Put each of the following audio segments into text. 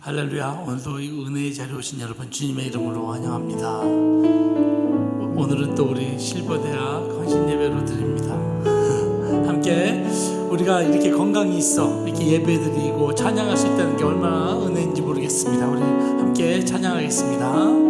할렐루야. 오늘도 이 은혜의 자리에 오신 여러분 주님의 이름으로 환영합니다. 오늘은 또 우리 실버대학 헌신 예배로 드립니다. 함께 우리가 이렇게 건강이 있어 이렇게 예배드리고 찬양할 수 있다는 게 얼마나 은혜인지 모르겠습니다. 우리 함께 찬양하겠습니다.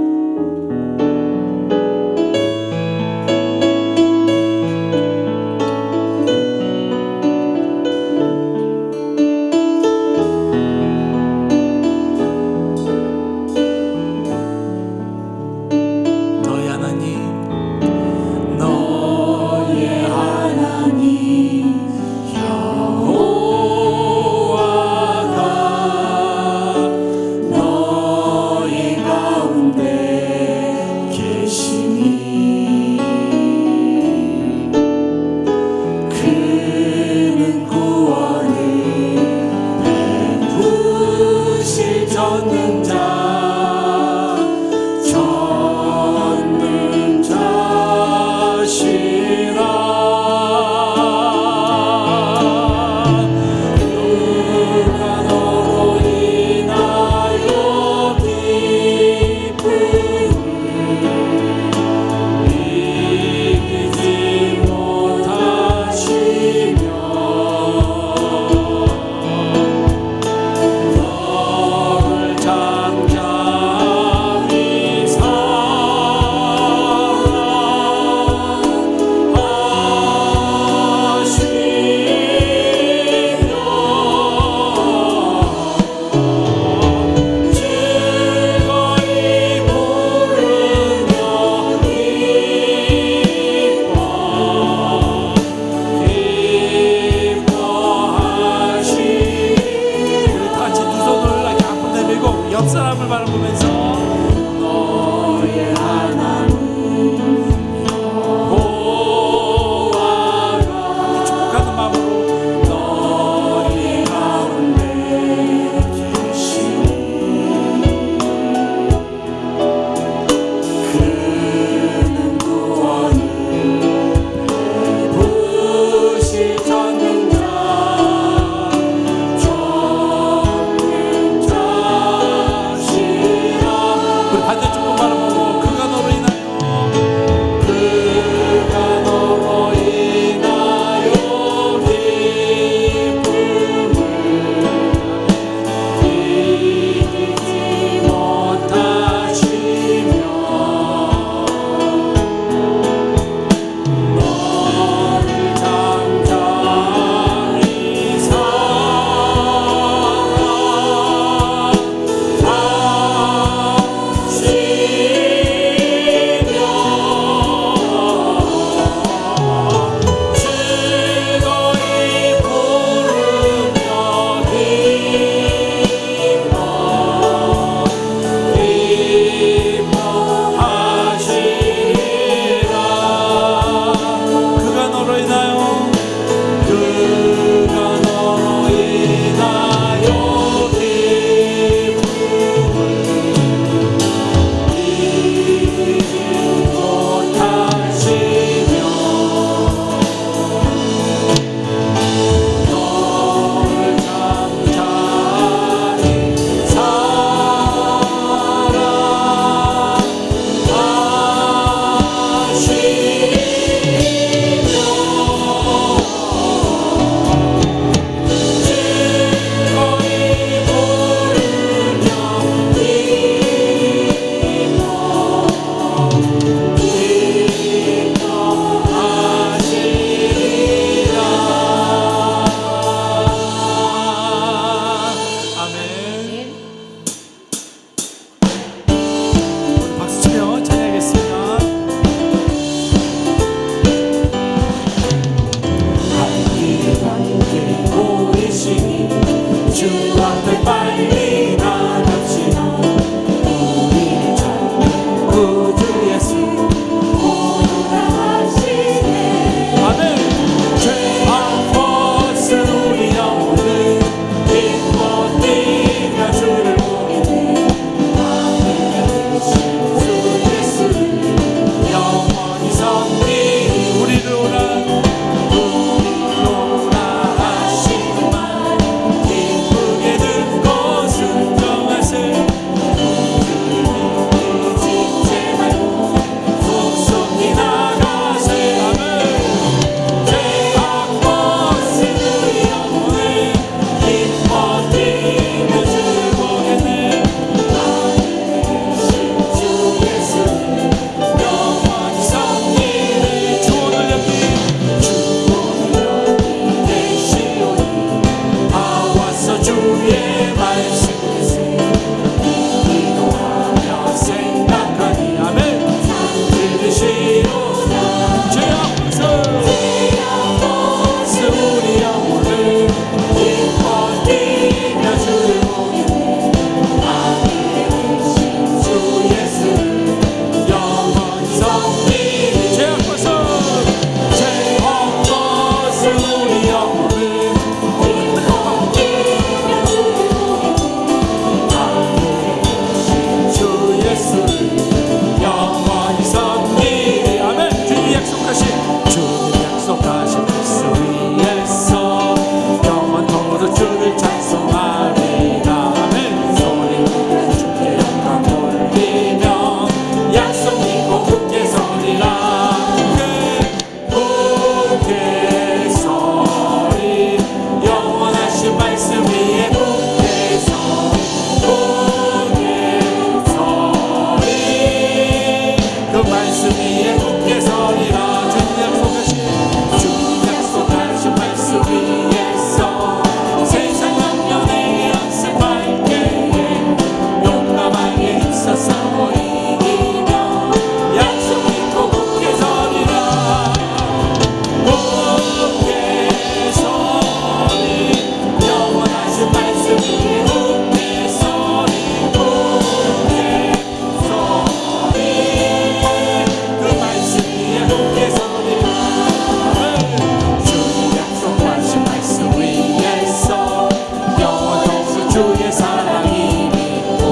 사랑이 믿고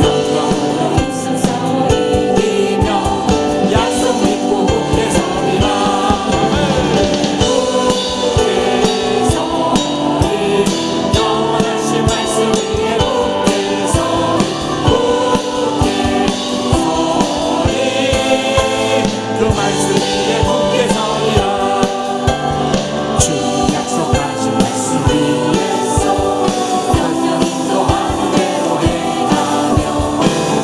영광으로 있어서 이기며 약속 믿고 굳게 서리라. 굳게 서리 영원하신 말씀 위에 굳게 서리 그 말씀 위에 굳게 서리라. 주 약속하신 말씀 위에서 영영 인도하는 대로 행하며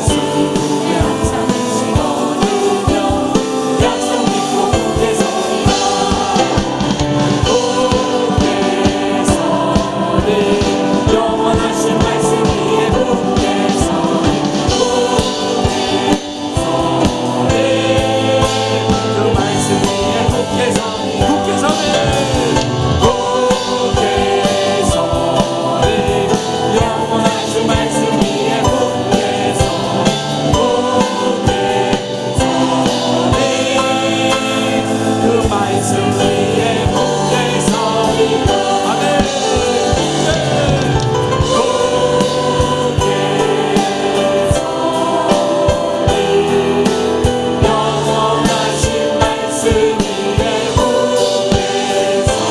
슬픔에 항상 씩어주며 약속 믿고 굳게 서리라. 굳게 서리 영원하신 말씀 위에 굳게 서리 그 말씀 위에 굳게 서리 굳게 서리 굳게 서리 영원하신 말씀 위에 굳게 서리 굳게 서리 그 말씀 위에 굳게 서리 아멘. 굳게 서리 영원하신 말씀 위에 굳게 서리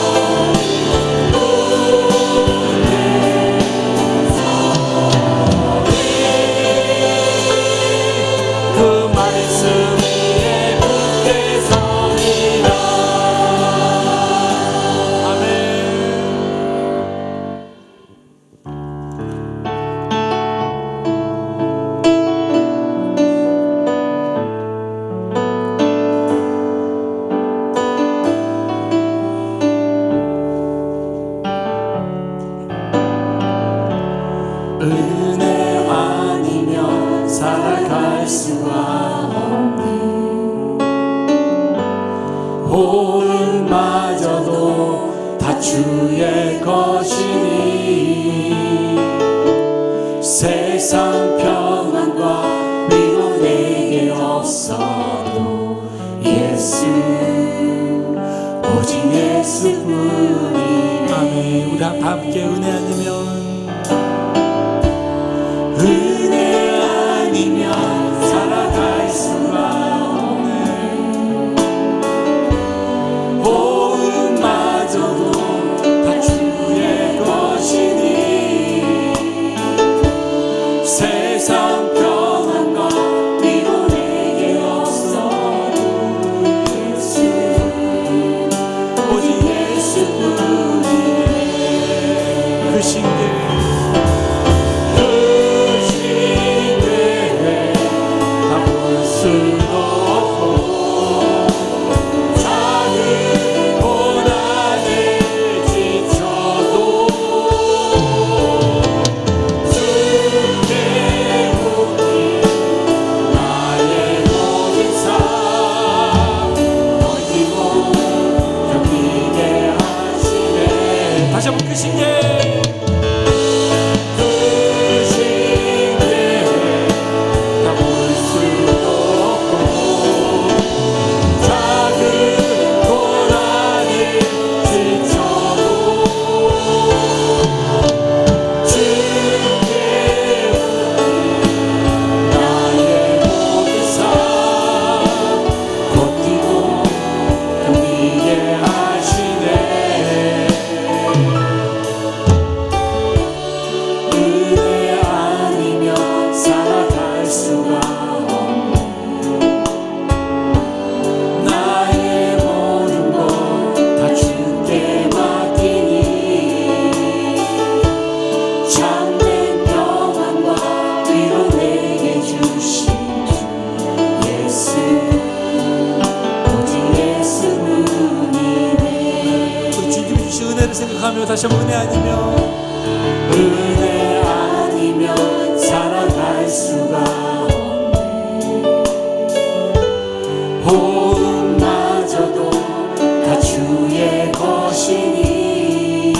그 말씀 위에 굳게 서리라. 아멘. 은혜 아니면 살아갈 수가 없네. 호흡마저도 다 주의 것이니 세상 평안과 위로 내게 없어도 예수 오직 예수뿐이. 아멘. 우리 함께 은혜 아니면 은혜 아니면 살아갈 수가 없네. 호흡마저도 다 주의 것이니 세상 평안과 위로 내게 없어도 예수 오직 예수뿐이네. 그 신께 다시 한번 그 신께 다 볼 수도 없고 작은 고난을 지쳐도 주께 나의 모든 삶 버티고 견디게 하시네. 은혜 아니면 살아갈 수가 없네. 나의 모든 것 다 주께 맡기니 참된 평안과 위로 내게 주신 주 예수 오직 예수뿐이네. 우리 주님이 주신 은혜를 생각하며 다시 한번 은혜 아니면 살아갈 수가 없네. 호흡마저도 다 주의 것이니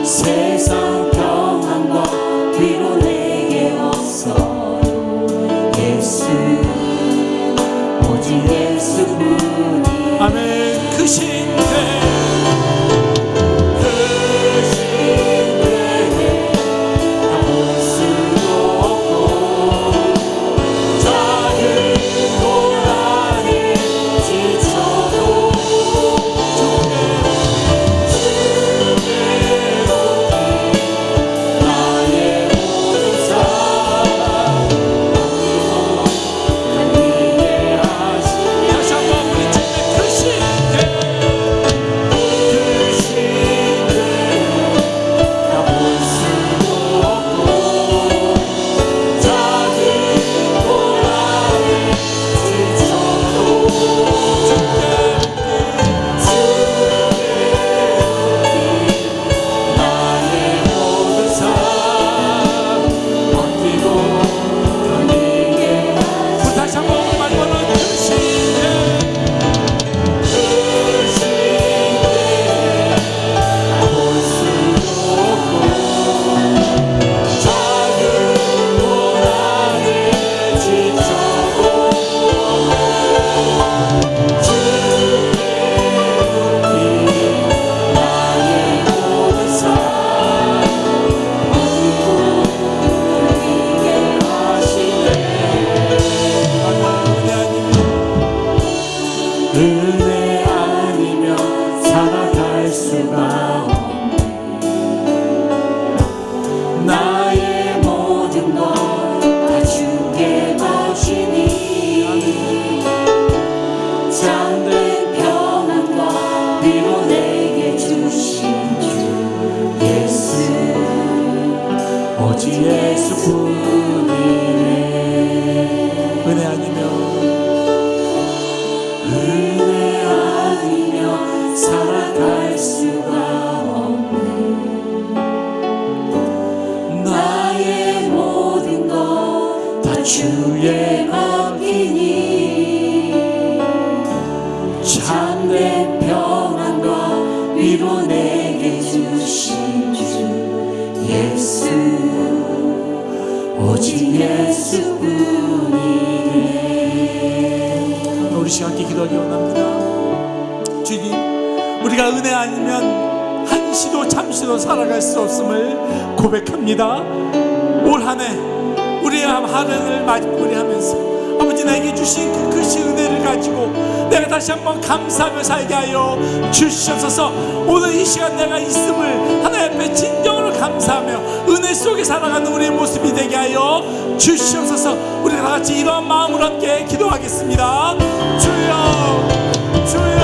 세상 평안과 위로 내게 없어도 예수 오직 예수뿐이. 아멘. 그 신께 그 오직 예수뿐이네. 은혜 아니면 살아갈 수가 없네. 나의 모든 것 다 주에 맡기니 참된 평안과 위로 내게 주신 주 예수, 오직 예수뿐이네. 우리 시간 함께 기도하기 원합니다. 주님, 우리가 은혜 아니면 한시도 잠시도 살아갈 수 없음을 고백합니다. 올 한 해 우리의 하루를 마무리하면서 아버지 나에게 주신 그 크신 은혜를 가지고 내가 다시 한번 감사하며 살게 하여 주시옵소서. 오늘 이 시간 내가 있음을 하나님 앞에 진정으로 감사하며 은혜 속에 살아가는 우리의 모습이 되게 하여 주시옵소서. 우리 다 같이 이러한 마음으로 함께 기도하겠습니다. 주여, 주여,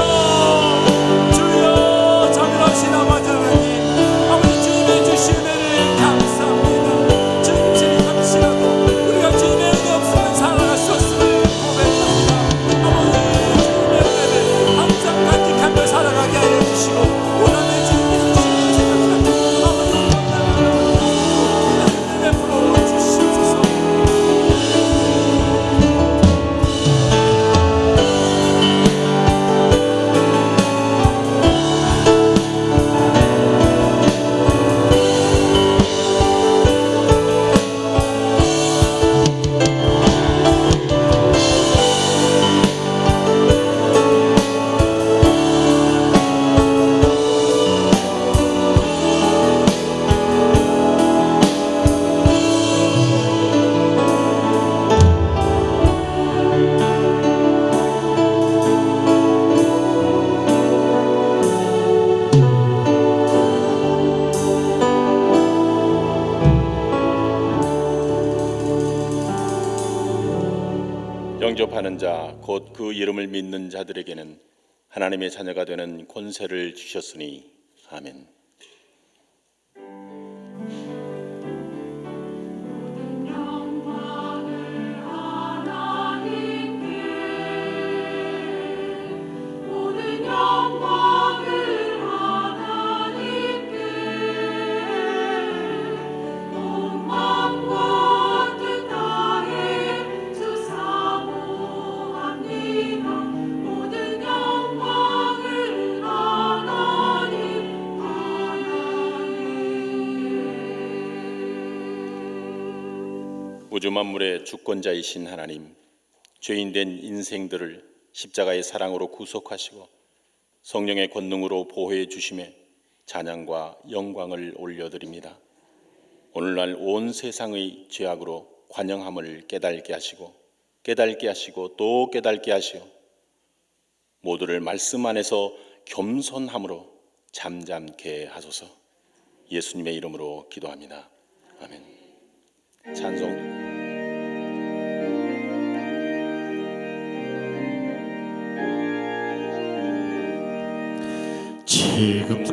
주여. 자비로우신 아버지 하나님, 아버지 주님의 주신 은혜를 감사합니다. 주님 잠시라도 우리가 주님의 은혜 없으면 살아갈 수 없음을 고백합니다. 아버지 주님의 은혜를 항상 간직하며 살아가게 하여 주시고 오늘의 주님께서 주시는 아버지 은혜 풀어 주시옵소서. 영접하는 자 곧 그 이름을 믿는 자들에게는 하나님의 자녀가 되는 권세를 주셨으니 아멘. 우주 만물의 주권자이신 하나님, 죄인된 인생들을 십자가의 사랑으로 구속하시고 성령의 권능으로 보호해 주심에 찬양과 영광을 올려드립니다. 오늘날 온 세상의 죄악으로 관영함을 깨닫게 하시고 또 깨닫게 하시어 모두를 말씀 안에서 겸손함으로 잠잠케 하소서. 예수님의 이름으로 기도합니다. 아멘. 찬송.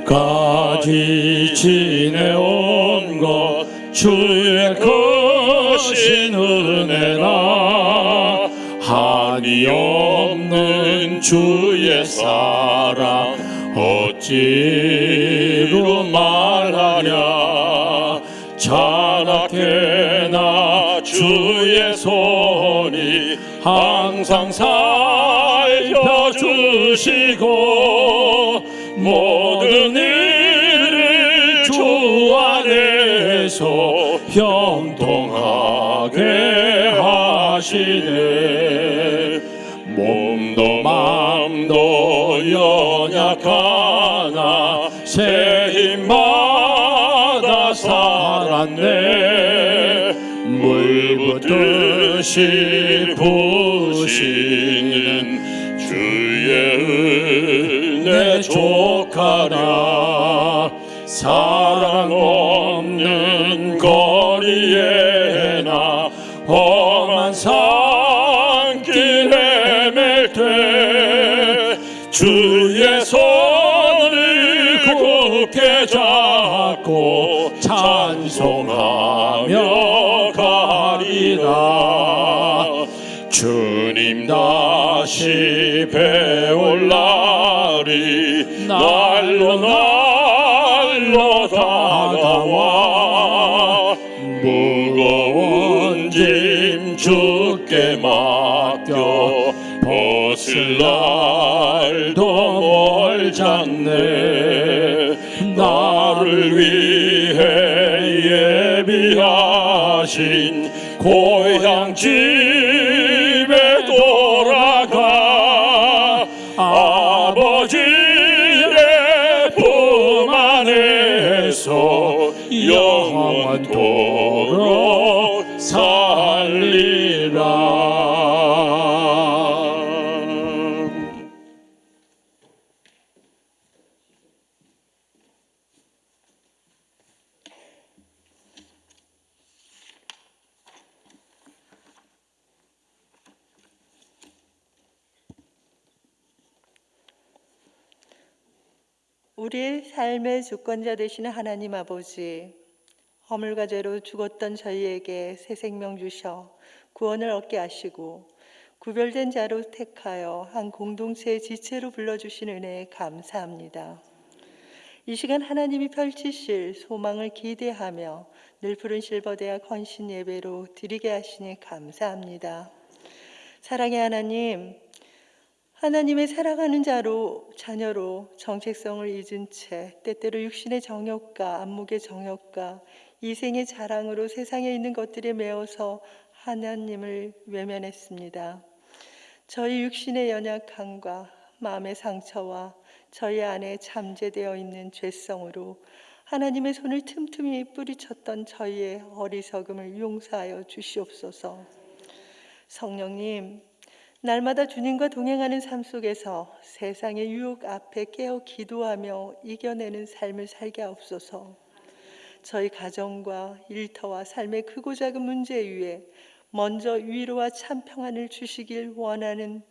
지금까지 지내온 것 주의 크신 은혜라 한이 없는 주의 사랑 어찌로 말하랴. 자나깨나 주의 손이 항상 살펴주시고 모든 일을 주 안에서 형통하게 하시네. 몸도 마음도 연약하나 새 힘마다 살았네. 물 붓듯이 부시는 주의 은혜 족하라. 사랑 없는 거리에나 험한 산길 헤맬 때 주의 손을 굳게 잡고 찬송하라. 하며 가리라. 주님 다시 배울 날이 날로 날로 다가와. 무거운 짐 주께 맡겨 벗을 날도 멀잖네. 나를 위해 예비하신 고향 집에 돌아가 아버지의 품 안에서 영원토록 살리라. 우리의 삶의 주권자 되시는 하나님 아버지, 허물과 죄로 죽었던 저희에게 새 생명 주셔 구원을 얻게 하시고 구별된 자로 택하여 한 공동체의 지체로 불러주신 은혜에 감사합니다. 이 시간 하나님이 펼치실 소망을 기대하며 늘 푸른 실버대학 헌신 예배로 드리게 하시니 감사합니다. 사랑의 하나님, 하나님의 사랑하는 자녀로 정체성을 잊은 채 때때로 육신의 정욕과 안목의 정욕과 이생의 자랑으로 세상에 있는 것들에 매어서 하나님을 외면했습니다. 저희 육신의 연약함과 마음의 상처와 저희 안에 잠재되어 있는 죄성으로 하나님의 손을 틈틈이 뿌리쳤던 저희의 어리석음을 용서하여 주시옵소서. 성령님, 날마다 주님과 동행하는 삶 속에서 세상의 유혹 앞에 깨어 기도하며 이겨내는 삶을 살게 하옵소서. 저희 가정과 일터와 삶의 크고 작은 문제 위에 먼저 위로와 참 평안을 주시길 원하는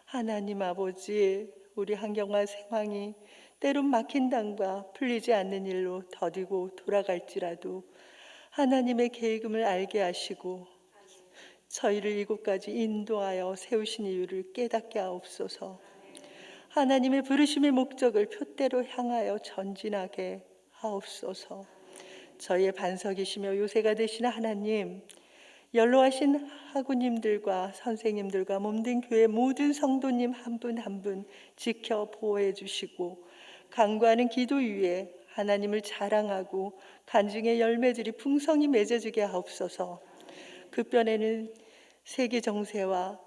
하나님 아버지, 우리 환경과 상황이 때론 막힌 땅과 풀리지 않는 일로 더디고 돌아갈지라도 하나님의 계획을 알게 하시고 저희를 이곳까지 인도하여 세우신 이유를 깨닫게 하옵소서. 하나님의 부르심의 목적을 표대로 향하여 전진하게 하옵소서. 저희의 반석이시며 요새가 되시는 하나님, 연로하신 하구님들과 선생님들과 몸된 교회 모든 성도님 한 분 한 분 지켜 보호해 주시고 간구하는 기도 위에 하나님을 자랑하고 간증의 열매들이 풍성히 맺어지게 하옵소서. 급변에는 세계 정세와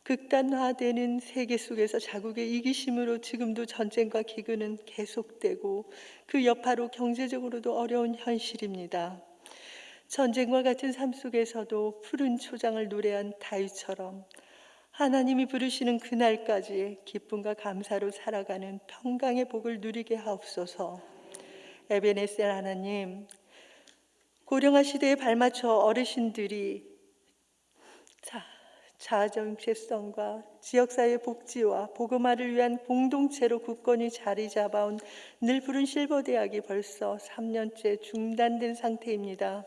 극단화되는 세계 속에서 자국의 이기심으로 지금도 전쟁과 기근은 계속되고 그 여파로 경제적으로도 어려운 현실입니다. 전쟁과 같은 삶 속에서도 푸른 초장을 노래한 다윗처럼 하나님이 부르시는 그날까지 기쁨과 감사로 살아가는 평강의 복을 누리게 하옵소서. 에베네셀 하나님, 고령화 시대에 발맞춰 어르신들이 자정체성과 지역사회 복지와 복음화를 위한 공동체로 굳건히 자리 잡아온 늘푸른 실버대학이 벌써 3년째 중단된 상태입니다.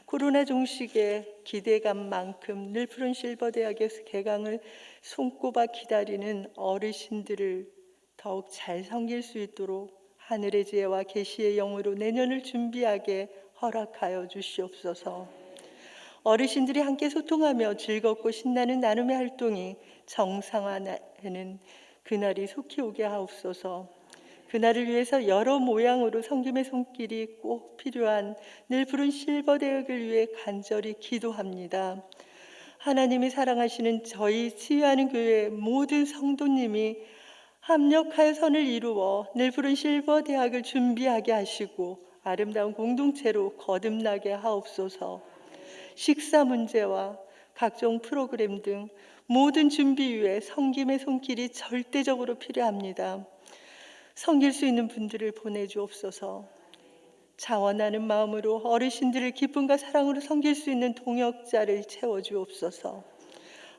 코로나 종식의 기대감만큼 늘푸른 실버대학의 개강을 손꼽아 기다리는 어르신들을 더욱 잘 섬길 수 있도록 하늘의 지혜와 계시의 영으로 내년을 준비하게 허락하여 주시옵소서. 어르신들이 함께 소통하며 즐겁고 신나는 나눔의 활동이 정상화하는 그날이 속히 오게 하옵소서. 그날을 위해서 여러 모양으로 섬김의 손길이 꼭 필요한 늘푸른 실버대학을 위해 간절히 기도합니다. 하나님이 사랑하시는 저희 치유하는 교회 모든 성도님이 합력하여 선을 이루어 늘푸른 실버대학을 준비하게 하시고 아름다운 공동체로 거듭나게 하옵소서. 식사 문제와 각종 프로그램 등 모든 준비 위에 섬김의 손길이 절대적으로 필요합니다. 섬길 수 있는 분들을 보내주옵소서. 자원하는 마음으로 어르신들을 기쁨과 사랑으로 섬길 수 있는 동역자를 채워주옵소서.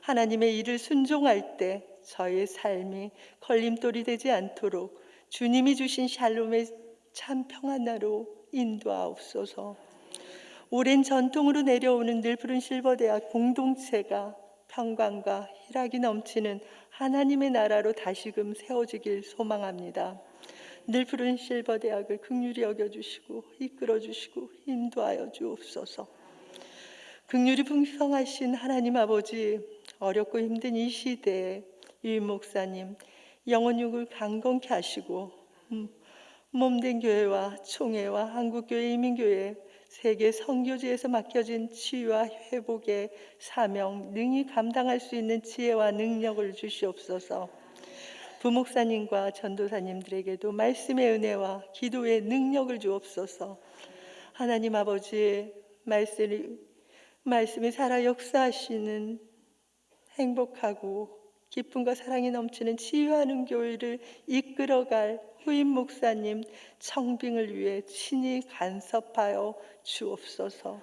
하나님의 일을 순종할 때 저의 삶이 걸림돌이 되지 않도록 주님이 주신 샬롬의 참 평안나로 인도하옵소서. 오랜 전통으로 내려오는 늘푸른 실버대학 공동체가 평강과 희락이 넘치는 하나님의 나라로 다시금 세워지길 소망합니다. 늘푸른 실버대학을 긍휼히 여겨주시고 이끌어주시고 인도하여 주옵소서. 긍휼이 풍성하신 하나님 아버지, 어렵고 힘든 이 시대에 유임 목사님 영혼육을 강건케 하시고 몸된 교회와 총회와 한국교회 이민교회 세계 선교지에서 맡겨진 치유와 회복의 사명 능히 감당할 수 있는 지혜와 능력을 주시옵소서. 부목사님과 전도사님들에게도 말씀의 은혜와 기도의 능력을 주옵소서. 하나님 아버지, 말씀이 살아 역사하시는 행복하고 기쁨과 사랑이 넘치는 치유하는 교회를 이끌어갈 후임 목사님 청빙을 위해 친히 간섭하여 주옵소서.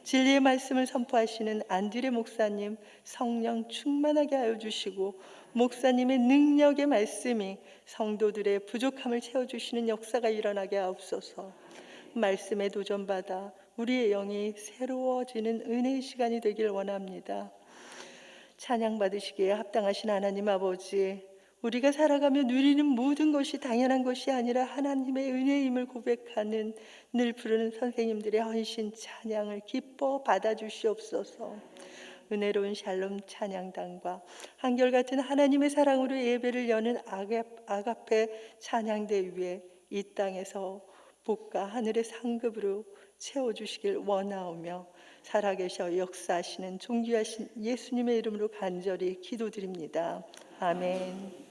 진리의 말씀을 선포하시는 안드레 목사님 성령 충만하게 하여 주시고 목사님의 능력의 말씀이 성도들의 부족함을 채워주시는 역사가 일어나게 하옵소서. 말씀에 도전받아 우리의 영이 새로워지는 은혜의 시간이 되길 원합니다. 찬양 받으시기에 합당하신 하나님 아버지, 우리가 살아가며 누리는 모든 것이 당연한 것이 아니라 하나님의 은혜임을 고백하는 늘 부르는 선생님들의 헌신 찬양을 기뻐 받아주시옵소서. 은혜로운 샬롬 찬양단과 한결같은 하나님의 사랑으로 예배를 여는 아가페 찬양대 위에 이 땅에서 복과 하늘의 상급으로 채워주시길 원하오며 살아계셔 역사하시는 존귀하신 예수님의 이름으로 간절히 기도드립니다. 아멘.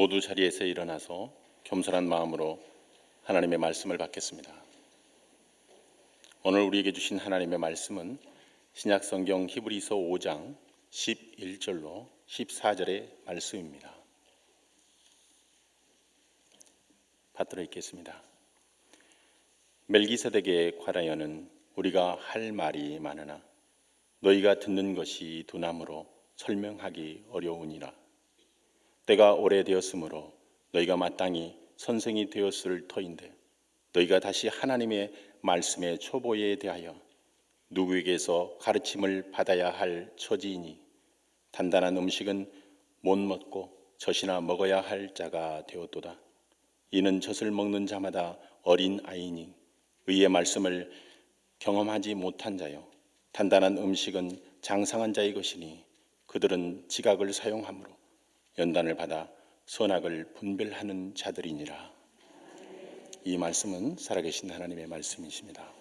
모두 자리에서 일어나서 겸손한 마음으로 하나님의 말씀을 받겠습니다. 오늘 우리에게 주신 하나님의 말씀은 신약성경 히브리서 5장 11절로 14절의 말씀입니다. 받들어 읽겠습니다. 멜기세덱에 관하여는 우리가 할 말이 많으나 너희가 듣는 것이 두나무로 설명하기 어려우니라. 때가 오래되었으므로 너희가 마땅히 선생이 되었을 터인데 너희가 다시 하나님의 말씀의 초보에 대하여 누구에게서 가르침을 받아야 할 처지이니 단단한 음식은 못 먹고 젖이나 먹어야 할 자가 되었도다. 이는 젖을 먹는 자마다 어린 아이니 의의 말씀을 경험하지 못한 자요 단단한 음식은 장성한 자의 것이니 그들은 지각을 사용하므로 연단을 받아 선악을 분별하는 자들이니라. 이 말씀은 살아계신 하나님의 말씀이십니다.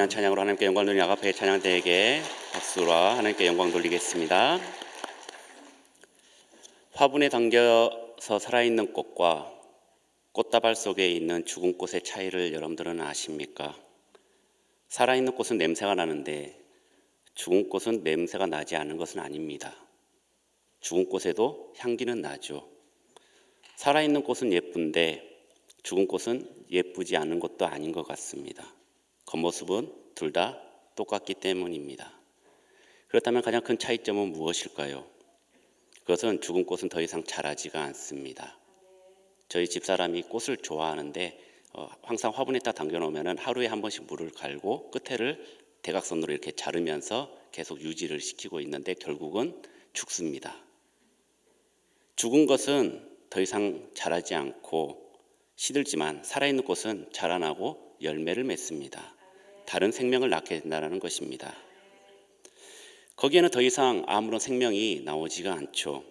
귀한 찬양으로 하나님께 영광 돌리는 아가페 찬양대에게 박수와 하나님께 영광 돌리겠습니다. 화분에 담겨서 살아있는 꽃과 꽃다발 속에 있는 죽은 꽃의 차이를 여러분들은 아십니까? 살아있는 꽃은 냄새가 나는데 죽은 꽃은 냄새가 나지 않는 것은 아닙니다. 죽은 꽃에도 향기는 나죠. 살아있는 꽃은 예쁜데 죽은 꽃은 예쁘지 않은 것도 아닌 것 같습니다. 겉모습은 둘 다 똑같기 때문입니다. 그렇다면 가장 큰 차이점은 무엇일까요? 그것은 죽은 꽃은 더 이상 자라지가 않습니다. 저희 집사람이 꽃을 좋아하는데 항상 화분에다 담겨놓으면 하루에 한 번씩 물을 갈고 끝에를 대각선으로 이렇게 자르면서 계속 유지를 시키고 있는데 결국은 죽습니다. 죽은 것은 더 이상 자라지 않고 시들지만 살아있는 꽃은 자라나고 열매를 맺습니다. 다른 생명을 낳게 된다는 것입니다. 거기에는 더 이상 아무런 생명이 나오지가 않죠.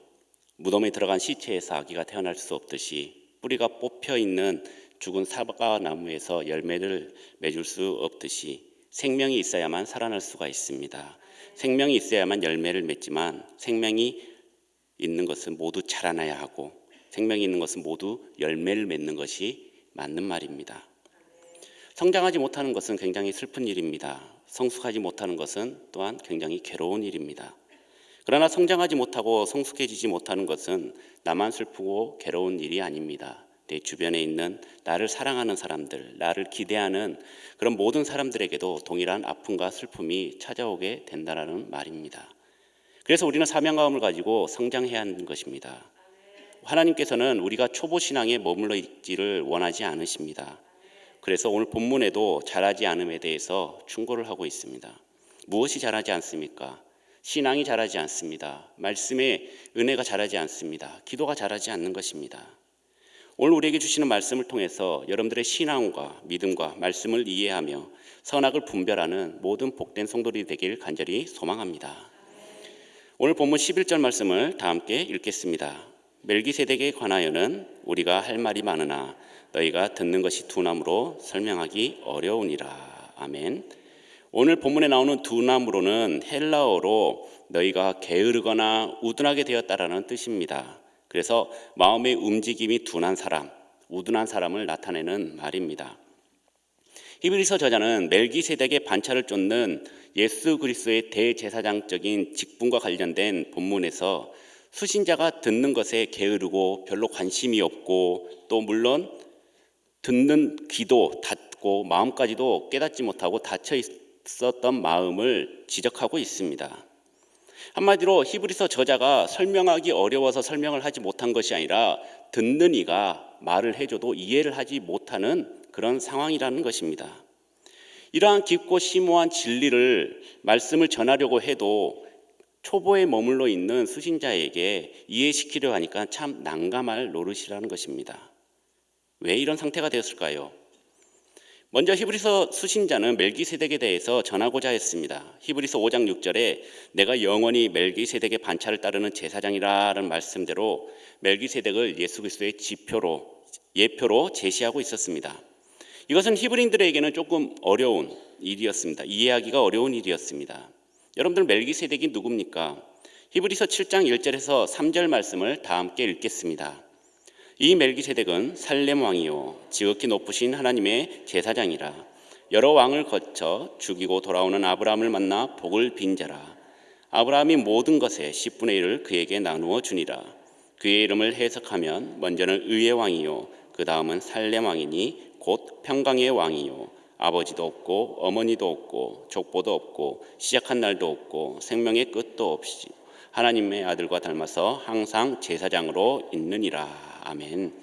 무덤에 들어간 시체에서 아기가 태어날 수 없듯이 뿌리가 뽑혀 있는 죽은 사과나무에서 열매를 맺을 수 없듯이 생명이 있어야만 살아날 수가 있습니다. 생명이 있어야만 열매를 맺지만 생명이 있는 것은 모두 자라나야 하고 생명이 있는 것은 모두 열매를 맺는 것이 맞는 말입니다. 성장하지 못하는 것은 굉장히 슬픈 일입니다. 성숙하지 못하는 것은 또한 굉장히 괴로운 일입니다. 그러나 성장하지 못하고 성숙해지지 못하는 것은 나만 슬프고 괴로운 일이 아닙니다. 내 주변에 있는 나를 사랑하는 사람들, 나를 기대하는 그런 모든 사람들에게도 동일한 아픔과 슬픔이 찾아오게 된다는 말입니다. 그래서 우리는 사명감을 가지고 성장해야 하는 것입니다. 하나님께서는 우리가 초보 신앙에 머물러 있지를 원하지 않으십니다. 그래서 오늘 본문에도 자라지 않음에 대해서 충고를 하고 있습니다. 무엇이 자라지 않습니까? 신앙이 자라지 않습니다. 말씀의 은혜가 자라지 않습니다. 기도가 자라지 않는 것입니다. 오늘 우리에게 주시는 말씀을 통해서 여러분들의 신앙과 믿음과 말씀을 이해하며 선악을 분별하는 모든 복된 성도들이 되길 간절히 소망합니다. 오늘 본문 11절 말씀을 다 함께 읽겠습니다. 멜기세덱에 관하여는 우리가 할 말이 많으나 너희가 듣는 것이 둔함으로 설명하기 어려우니라. 아멘. 오늘 본문에 나오는 둔함으로는 헬라어로 너희가 게으르거나 우둔하게 되었다라는 뜻입니다. 그래서 마음의 움직임이 둔한 사람, 우둔한 사람을 나타내는 말입니다. 히브리서 저자는 멜기세덱의 반차를 쫓는 예수 그리스도의 대제사장적인 직분과 관련된 본문에서 수신자가 듣는 것에 게으르고 별로 관심이 없고 또 물론 듣는 귀도 닫고 마음까지도 깨닫지 못하고 닫혀 있었던 마음을 지적하고 있습니다. 한마디로 히브리서 저자가 설명하기 어려워서 설명을 하지 못한 것이 아니라 듣는 이가 말을 해줘도 이해를 하지 못하는 그런 상황이라는 것입니다. 이러한 깊고 심오한 진리를 말씀을 전하려고 해도 초보에 머물러 있는 수신자에게 이해시키려 하니까 참 난감할 노릇이라는 것입니다. 왜 이런 상태가 되었을까요? 먼저 히브리서 수신자는 멜기세덱에 대해서 전하고자 했습니다. 히브리서 5장 6절에 내가 영원히 멜기세덱의 반차를 따르는 제사장이라는 말씀대로 멜기세덱을 예수 그리스도의 예표로 제시하고 있었습니다. 이것은 히브리인들에게는 조금 어려운 일이었습니다. 이해하기가 어려운 일이었습니다. 여러분들 멜기세덱이 누굽니까? 히브리서 7장 1절에서 3절 말씀을 다 함께 읽겠습니다. 이 멜기세덱은 살렘 왕이요 지극히 높으신 하나님의 제사장이라. 여러 왕을 거쳐 죽이고 돌아오는 아브라함을 만나 복을 빈 자라. 아브라함이 모든 것의 10분의 1을 그에게 나누어 주니라. 그의 이름을 해석하면 먼저는 의의 왕이요 그 다음은 살렘 왕이니 곧 평강의 왕이요 아버지도 없고 어머니도 없고 족보도 없고 시작한 날도 없고 생명의 끝도 없이 하나님의 아들과 닮아서 항상 제사장으로 있느니라. 아멘.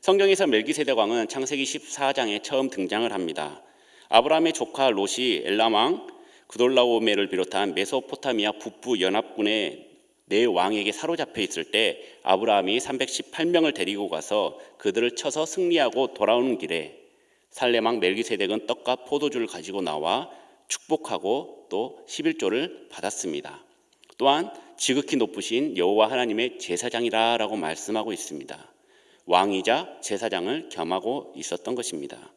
성경에서 멜기세덱 왕은 창세기 14장에 처음 등장을 합니다. 아브라함의 조카 롯이 엘람 왕 그돌라오메를 비롯한 메소포타미아 북부 연합군의 네 왕에게 사로잡혀 있을 때 아브라함이 318명을 데리고 가서 그들을 쳐서 승리하고 돌아오는 길에 살렘 왕 멜기세덱은 떡과 포도주를 가지고 나와 축복하고 또 11조를 받았습니다. 또한 지극히 높으신 여호와 하나님의 제사장이라고 말씀하고 있습니다. 왕이자 제사장을 겸하고 있었던 것입니다.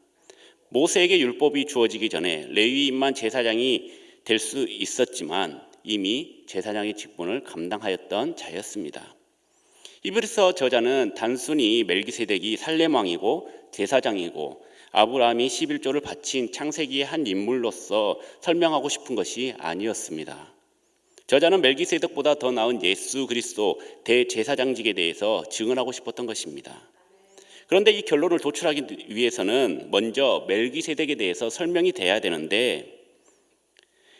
모세에게 율법이 주어지기 전에 레위인만 제사장이 될 수 있었지만 이미 제사장의 직분을 감당하였던 자였습니다. 히브리서 저자는 단순히 멜기세덱이 살렘 왕이고 제사장이고 아브라함이 11조를 바친 창세기의 한 인물로서 설명하고 싶은 것이 아니었습니다. 저자는 멜기세덱보다 더 나은 예수 그리스도 대제사장직에 대해서 증언하고 싶었던 것입니다. 그런데 이 결론을 도출하기 위해서는 먼저 멜기세덱에 대해서 설명이 돼야 되는데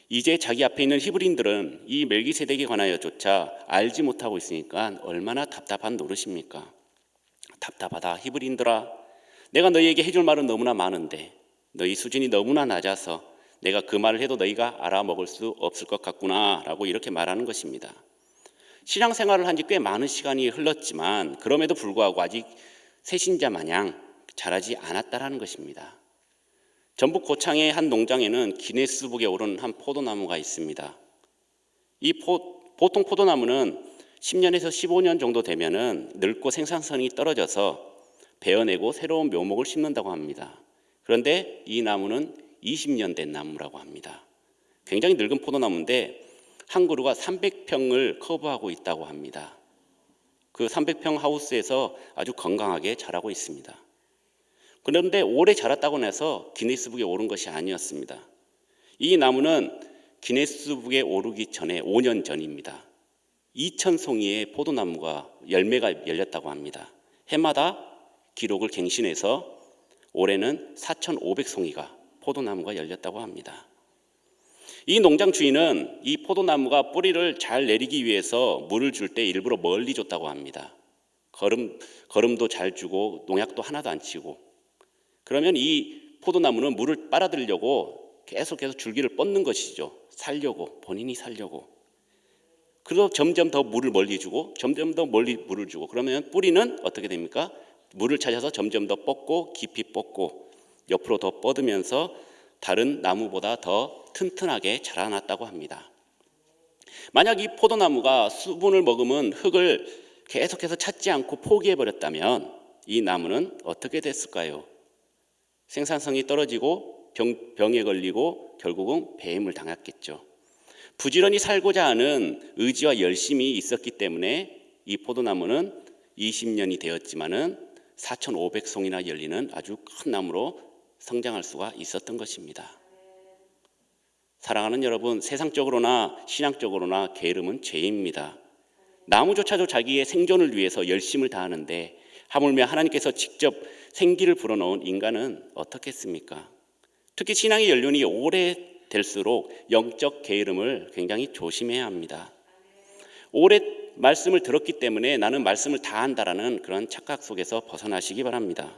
이제 자기 앞에 있는 히브리인들은 이 멜기세덱에 관하여조차 알지 못하고 있으니까 얼마나 답답한 노릇입니까? 답답하다 히브리인들아, 내가 너희에게 해줄 말은 너무나 많은데 너희 수준이 너무나 낮아서 내가 그 말을 해도 너희가 알아먹을 수 없을 것 같구나 라고 이렇게 말하는 것입니다. 신앙생활을 한 지 꽤 많은 시간이 흘렀지만 그럼에도 불구하고 아직 새신자 마냥 자라지 않았다라는 것입니다. 전북 고창의 한 농장에는 기네스북에 오른 한 포도나무가 있습니다. 보통 포도나무는 10년에서 15년 정도 되면은 늙고 생산성이 떨어져서 베어내고 새로운 묘목을 심는다고 합니다. 그런데 이 나무는 20년 된 나무라고 합니다. 굉장히 늙은 포도나무인데 한 그루가 300평을 커버하고 있다고 합니다. 그 300평 하우스에서 아주 건강하게 자라고 있습니다. 그런데 오래 자랐다고 해서 기네스북에 오른 것이 아니었습니다. 이 나무는 기네스북에 오르기 전에 5년 전입니다. 2,000송이의 포도나무가 열매가 열렸다고 합니다. 해마다 기록을 갱신해서 올해는 4,500송이가 포도나무가 열렸다고 합니다. 이 농장 주인은 이 포도나무가 뿌리를 잘 내리기 위해서 물을 줄 때 일부러 멀리 줬다고 합니다. 거름도 잘 주고 농약도 하나도 안 치고, 그러면 이 포도나무는 물을 빨아들이려고 계속해서 줄기를 뻗는 것이죠. 살려고, 본인이 살려고. 그래서 점점 더 물을 멀리 주고 점점 더 멀리 물을 주고, 그러면 뿌리는 어떻게 됩니까? 물을 찾아서 점점 더 뻗고 깊이 뻗고 옆으로 더 뻗으면서 다른 나무보다 더 튼튼하게 자라났다고 합니다. 만약 이 포도나무가 수분을 머금은 흙을 계속해서 찾지 않고 포기해버렸다면 이 나무는 어떻게 됐을까요? 생산성이 떨어지고 병에 걸리고 결국은 배임을 당했겠죠. 부지런히 살고자 하는 의지와 열심이 있었기 때문에 이 포도나무는 20년이 되었지만은 4,500송이나 열리는 아주 큰 나무로 성장할 수가 있었던 것입니다. 사랑하는 여러분, 세상적으로나 신앙적으로나 게으름은 죄입니다. 나무조차도 자기의 생존을 위해서 열심을 다하는데 하물며 하나님께서 직접 생기를 불어넣은 인간은 어떻겠습니까? 특히 신앙의 연륜이 오래될수록 영적 게으름을 굉장히 조심해야 합니다. 오래 말씀을 들었기 때문에 나는 말씀을 다 한다라는 그런 착각 속에서 벗어나시기 바랍니다.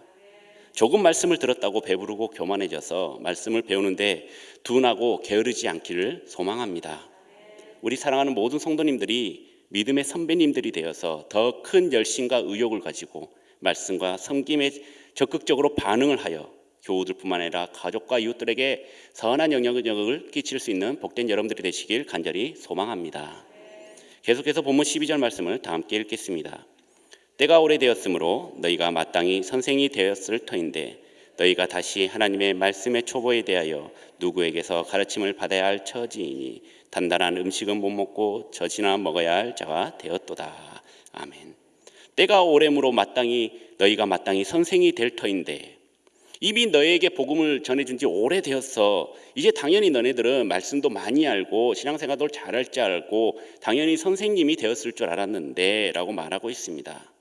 조금 말씀을 들었다고 배부르고 교만해져서 말씀을 배우는데 둔하고 게으르지 않기를 소망합니다. 우리 사랑하는 모든 성도님들이 믿음의 선배님들이 되어서 더 큰 열심과 의욕을 가지고 말씀과 섬김에 적극적으로 반응을 하여 교우들뿐만 아니라 가족과 이웃들에게 선한 영향을 끼칠 수 있는 복된 여러분들이 되시길 간절히 소망합니다. 계속해서 본문 12절 말씀을 다 함께 읽겠습니다. 때가 오래되었으므로 너희가 마땅히 선생이 되었을 터인데 너희가 다시 하나님의 말씀의 초보에 대하여 누구에게서 가르침을 받아야 할 처지이니 단단한 음식은 못 먹고 젖이나 먹어야 할 자가 되었도다. 아멘. 때가 오래므로 너희가 마땅히 선생이 될 터인데, 이미 너희에게 복음을 전해준 지 오래되었어. 이제 당연히 너네들은 말씀도 많이 알고 신앙생활도 잘할 줄 알고 당연히 선생님이 되었을 줄 알았는데 라고 말하고 있습니다.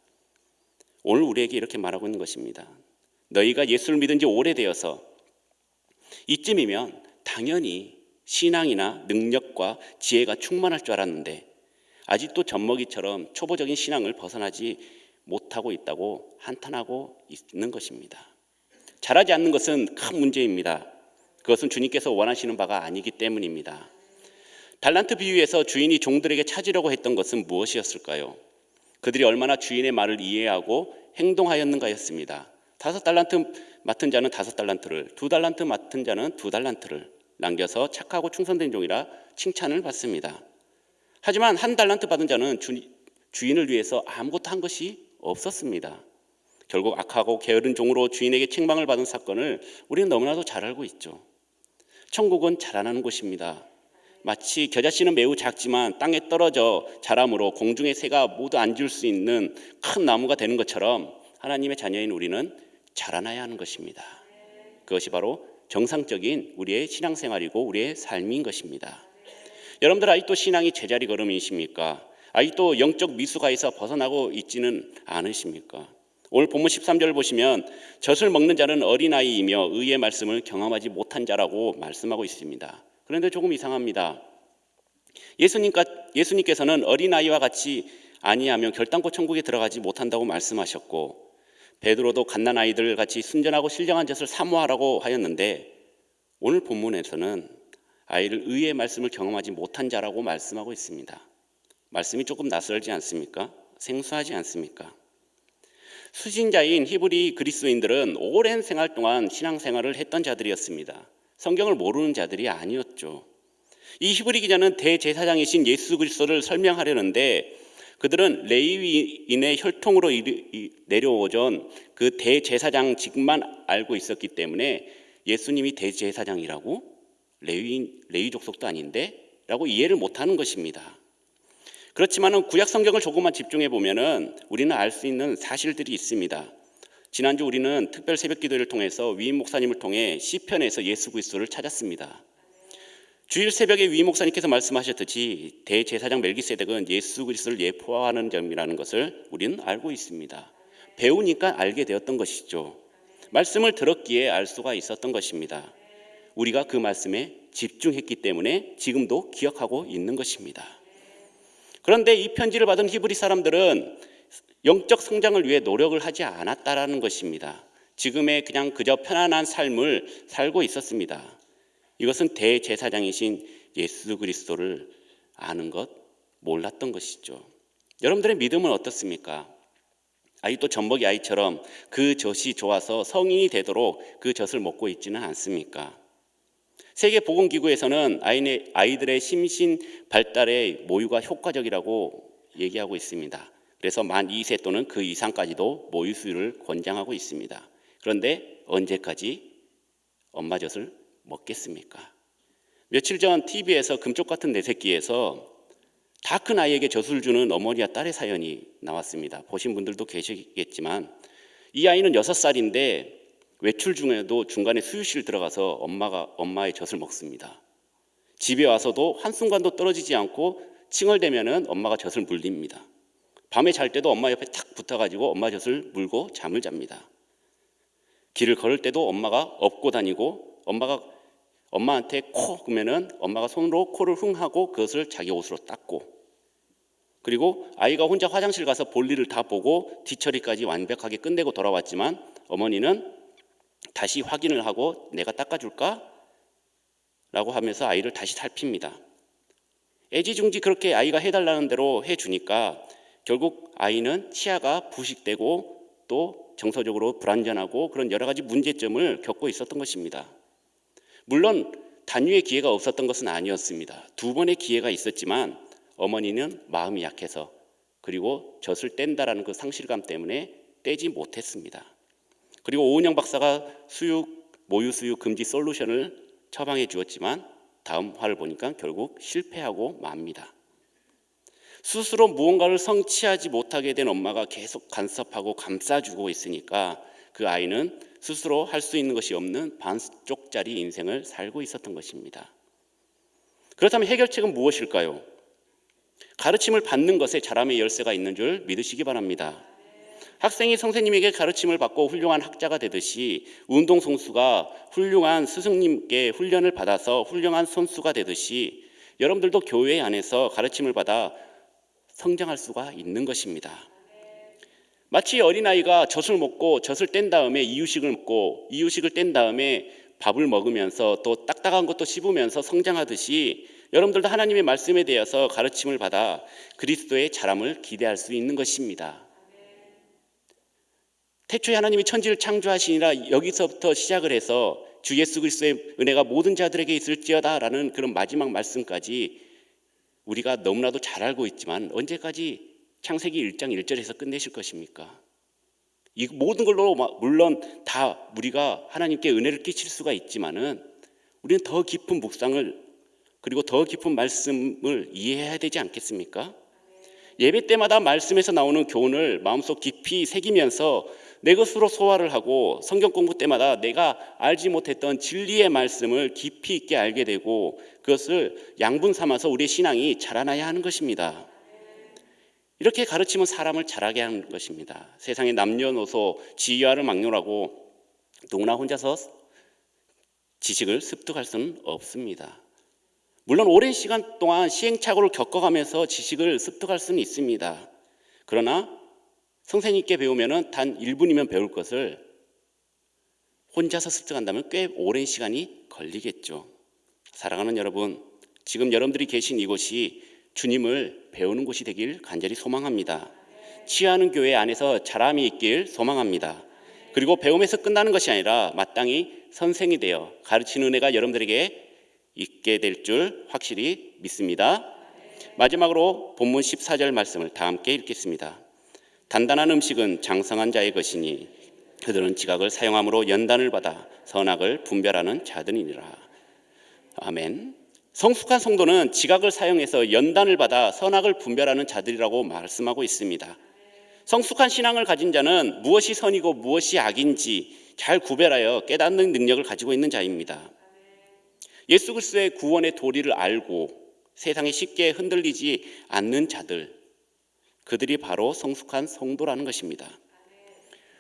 오늘 우리에게 이렇게 말하고 있는 것입니다. 너희가 예수를 믿은 지 오래되어서 이쯤이면 당연히 신앙이나 능력과 지혜가 충만할 줄 알았는데 아직도 젖먹이처럼 초보적인 신앙을 벗어나지 못하고 있다고 한탄하고 있는 것입니다. 잘하지 않는 것은 큰 문제입니다. 그것은 주님께서 원하시는 바가 아니기 때문입니다. 달란트 비유에서 주인이 종들에게 찾으려고 했던 것은 무엇이었을까요? 그들이 얼마나 주인의 말을 이해하고 행동하였는가였습니다. 5달란트 맡은 자는 5달란트를, 2달란트 맡은 자는 2달란트를 남겨서 착하고 충성된 종이라 칭찬을 받습니다. 하지만 1달란트 받은 자는 주인을 위해서 아무것도 한 것이 없었습니다. 결국 악하고 게으른 종으로 주인에게 책망을 받은 사건을 우리는 너무나도 잘 알고 있죠. 천국은 자라나는 곳입니다. 마치 겨자씨는 매우 작지만 땅에 떨어져 자람으로 공중의 새가 모두 앉을 수 있는 큰 나무가 되는 것처럼 하나님의 자녀인 우리는 자라나야 하는 것입니다. 그것이 바로 정상적인 우리의 신앙생활이고 우리의 삶인 것입니다. 여러분들 아직도 신앙이 제자리 걸음이십니까? 아직도 영적 미숙아에서 벗어나고 있지는 않으십니까? 오늘 본문 13절 보시면 젖을 먹는 자는 어린아이이며 의의 말씀을 경험하지 못한 자라고 말씀하고 있습니다. 그런데 조금 이상합니다. 예수님께서는 어린아이와 같이 아니하면 결단코 천국에 들어가지 못한다고 말씀하셨고, 베드로도 갓난아이들 같이 순전하고 신령한 젖을 사모하라고 하였는데, 오늘 본문에서는 아이를 의의 말씀을 경험하지 못한 자라고 말씀하고 있습니다. 말씀이 조금 낯설지 않습니까? 생소하지 않습니까? 수신자인 히브리 그리스도인들은 오랜 생활 동안 신앙생활을 했던 자들이었습니다. 성경을 모르는 자들이 아니었죠. 이 히브리 기자는 대제사장이신 예수 그리스도를 설명하려는데 그들은 레위인의 혈통으로 내려오던 그 대제사장직만 알고 있었기 때문에 예수님이 대제사장이라고? 레위 족속도 아닌데? 라고 이해를 못하는 것입니다. 그렇지만 구약 성경을 조금만 집중해 보면은 우리는 알 수 있는 사실들이 있습니다. 지난주 우리는 특별 새벽 기도를 통해서 위임 목사님을 통해 시편에서 예수 그리스도를 찾았습니다. 주일 새벽에 위임 목사님께서 말씀하셨듯이 대제사장 멜기세덱은 예수 그리스도를 예표하는 점이라는 것을 우리는 알고 있습니다. 배우니까 알게 되었던 것이죠. 말씀을 들었기에 알 수가 있었던 것입니다. 우리가 그 말씀에 집중했기 때문에 지금도 기억하고 있는 것입니다. 그런데 이 편지를 받은 히브리 사람들은 영적 성장을 위해 노력을 하지 않았다라는 것입니다. 지금의 그저 편안한 삶을 살고 있었습니다. 이것은 대제사장이신 예수 그리스도를 아는 것, 몰랐던 것이죠. 여러분들의 믿음은 어떻습니까? 아직도 젖먹이 아이처럼 그 젖이 좋아서 성인이 되도록 그 젖을 먹고 있지는 않습니까? 세계보건기구에서는 아이들의 심신 발달의 모유가 효과적이라고 얘기하고 있습니다. 그래서 만 2세 또는 그 이상까지도 모유 수유를 권장하고 있습니다. 그런데 언제까지 엄마 젖을 먹겠습니까? 며칠 전 TV에서 금쪽 같은 내 새끼에서 다 큰 아이에게 젖을 주는 어머니와 딸의 사연이 나왔습니다. 보신 분들도 계시겠지만 이 아이는 6살인데 외출 중에도 중간에 수유실 들어가서 엄마의 젖을 먹습니다. 집에 와서도 한순간도 떨어지지 않고 칭얼대면은 엄마가 젖을 물립니다. 밤에 잘 때도 엄마 옆에 탁 붙어가지고 엄마 젖을 물고 잠을 잡니다. 길을 걸을 때도 엄마가 업고 다니고 엄마한테 코 그러면은 엄마가 손으로 코를 흥하고 그것을 자기 옷으로 닦고, 그리고 아이가 혼자 화장실 가서 볼일을 다 보고 뒤처리까지 완벽하게 끝내고 돌아왔지만 어머니는 다시 확인을 하고 내가 닦아줄까? 라고 하면서 아이를 다시 살핍니다. 애지중지 그렇게 아이가 해달라는 대로 해주니까 결국 아이는 치아가 부식되고 또 정서적으로 불안전하고 그런 여러 가지 문제점을 겪고 있었던 것입니다. 물론 단위의 기회가 없었던 것은 아니었습니다. 2번의 기회가 있었지만 어머니는 마음이 약해서 그리고 젖을 뗀다라는 그 상실감 때문에 떼지 못했습니다. 그리고 오은영 박사가 모유 수유 금지 솔루션을 처방해 주었지만 다음 화를 보니까 결국 실패하고 맙니다. 스스로 무언가를 성취하지 못하게 된 엄마가 계속 간섭하고 감싸주고 있으니까 그 아이는 스스로 할 수 있는 것이 없는 반쪽짜리 인생을 살고 있었던 것입니다. 그렇다면 해결책은 무엇일까요? 가르침을 받는 것에 자람의 열쇠가 있는 줄 믿으시기 바랍니다. 학생이 선생님에게 가르침을 받고 훌륭한 학자가 되듯이 운동선수가 훌륭한 스승님께 훈련을 받아서 훌륭한 선수가 되듯이 여러분들도 교회 안에서 가르침을 받아 성장할 수가 있는 것입니다. 마치 어린아이가 젖을 먹고 젖을 뗀 다음에 이유식을 먹고 이유식을 뗀 다음에 밥을 먹으면서 또 딱딱한 것도 씹으면서 성장하듯이 여러분들도 하나님의 말씀에 대해서 가르침을 받아 그리스도의 자람을 기대할 수 있는 것입니다. 태초에 하나님이 천지를 창조하시니라 여기서부터 시작을 해서 주 예수 그리스도의 은혜가 모든 자들에게 있을지어다 라는 그런 마지막 말씀까지 우리가 너무나도 잘 알고 있지만 언제까지 창세기 1장 1절에서 끝내실 것입니까? 이 모든 걸로 물론 다 우리가 하나님께 은혜를 끼칠 수가 있지만은 우리는 더 깊은 묵상을 그리고 더 깊은 말씀을 이해해야 되지 않겠습니까? 예배 때마다 말씀에서 나오는 교훈을 마음속 깊이 새기면서 내 것으로 소화를 하고 성경 공부 때마다 내가 알지 못했던 진리의 말씀을 깊이 있게 알게 되고 그것을 양분 삼아서 우리의 신앙이 자라나야 하는 것입니다. 이렇게 가르치면 사람을 자라게 하는 것입니다. 세상의 남녀노소 지위와를 막론하고 누구나 혼자서 지식을 습득할 수는 없습니다. 물론 오랜 시간 동안 시행착오를 겪어가면서 지식을 습득할 수는 있습니다. 그러나 선생님께 배우면 단 1분이면 배울 것을 혼자서 습득한다면 꽤 오랜 시간이 걸리겠죠. 사랑하는 여러분, 지금 여러분들이 계신 이곳이 주님을 배우는 곳이 되길 간절히 소망합니다. 치유하는 교회 안에서 자람이 있길 소망합니다. 그리고 배움에서 끝나는 것이 아니라 마땅히 선생이 되어 가르치는 은혜가 여러분들에게 있게 될 줄 확실히 믿습니다. 마지막으로 본문 14절 말씀을 다 함께 읽겠습니다. 단단한 음식은 장성한 자의 것이니 그들은 지각을 사용함으로 연단을 받아 선악을 분별하는 자들이니라. 아멘. 성숙한 성도는 지각을 사용해서 연단을 받아 선악을 분별하는 자들이라고 말씀하고 있습니다. 성숙한 신앙을 가진 자는 무엇이 선이고 무엇이 악인지 잘 구별하여 깨닫는 능력을 가지고 있는 자입니다. 예수 그리스도의 구원의 도리를 알고 세상에 쉽게 흔들리지 않는 자들, 그들이 바로 성숙한 성도라는 것입니다.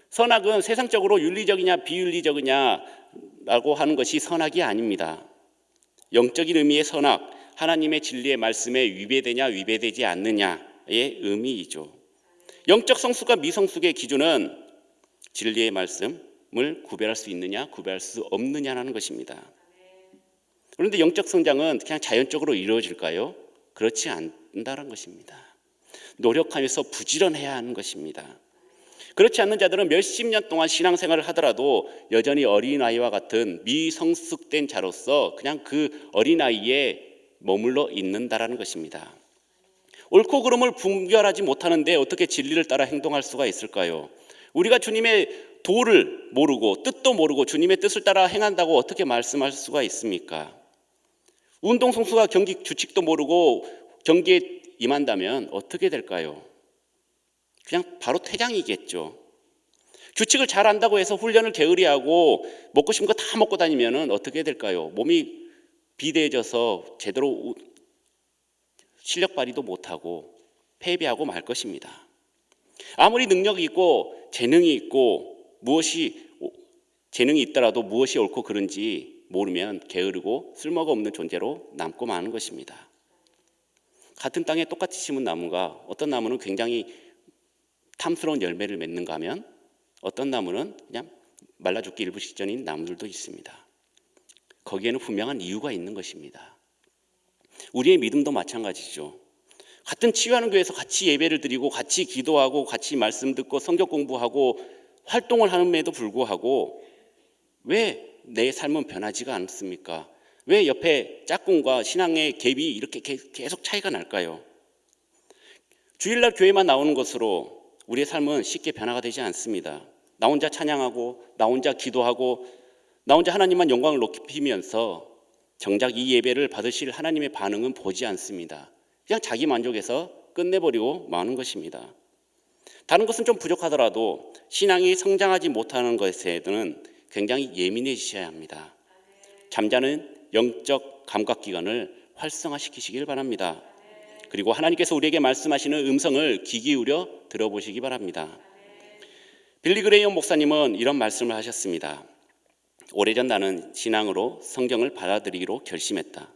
선악은 세상적으로 윤리적이냐 비윤리적이냐라고 하는 것이 선악이 아닙니다. 영적인 의미의 선악, 하나님의 진리의 말씀에 위배되냐 위배되지 않느냐의 의미이죠. 영적 성숙과 미성숙의 기준은 진리의 말씀을 구별할 수 있느냐 구별할 수 없느냐라는 것입니다. 그런데 영적 성장은 그냥 자연적으로 이루어질까요? 그렇지 않다는 것입니다. 노력하면서 부지런해야 하는 것입니다. 그렇지 않는 자들은 몇십 년 동안 신앙생활을 하더라도 여전히 어린아이와 같은 미성숙된 자로서 그냥 그 어린아이에 머물러 있는다라는 것입니다. 옳고 그름을 분별하지 못하는데 어떻게 진리를 따라 행동할 수가 있을까요? 우리가 주님의 도를 모르고 뜻도 모르고 주님의 뜻을 따라 행한다고 어떻게 말씀할 수가 있습니까? 운동선수가 경기 규칙도 모르고 경기에 임한다면 어떻게 될까요? 그냥 바로 퇴장이겠죠. 규칙을 잘 안다고 해서 훈련을 게으리하고 먹고 싶은 거 다 먹고 다니면 어떻게 될까요? 몸이 비대해져서 제대로 실력 발휘도 못하고 패배하고 말 것입니다. 아무리 능력이 있고 재능이 있고 재능이 있더라도 무엇이 옳고 그른지 모르면 게으르고 쓸모가 없는 존재로 남고 마는 것입니다. 같은 땅에 똑같이 심은 나무가 어떤 나무는 굉장히 탐스러운 열매를 맺는가 하면 어떤 나무는 그냥 말라 죽기 일부 직전인 나무들도 있습니다. 거기에는 분명한 이유가 있는 것입니다. 우리의 믿음도 마찬가지죠. 같은 치유하는 교회에서 같이 예배를 드리고 같이 기도하고 같이 말씀 듣고 성경 공부하고 활동을 함에도 불구하고 왜 내 삶은 변하지가 않습니까? 왜 옆에 짝꿍과 신앙의 갭이 이렇게 계속 차이가 날까요? 주일날 교회만 나오는 것으로 우리의 삶은 쉽게 변화가 되지 않습니다. 나 혼자 찬양하고 나 혼자 기도하고 나 혼자 하나님만 영광을 높이면서 정작 이 예배를 받으실 하나님의 반응은 보지 않습니다. 그냥 자기 만족해서 끝내버리고 마는 것입니다. 다른 것은 좀 부족하더라도 신앙이 성장하지 못하는 것에는 굉장히 예민해지셔야 합니다. 잠자는 영적 감각기관을 활성화시키시길 바랍니다. 그리고 하나님께서 우리에게 말씀하시는 음성을 귀 기울여 들어보시기 바랍니다. 빌리 그레이엄 목사님은 이런 말씀을 하셨습니다. 오래전 나는 신앙으로 성경을 받아들이기로 결심했다.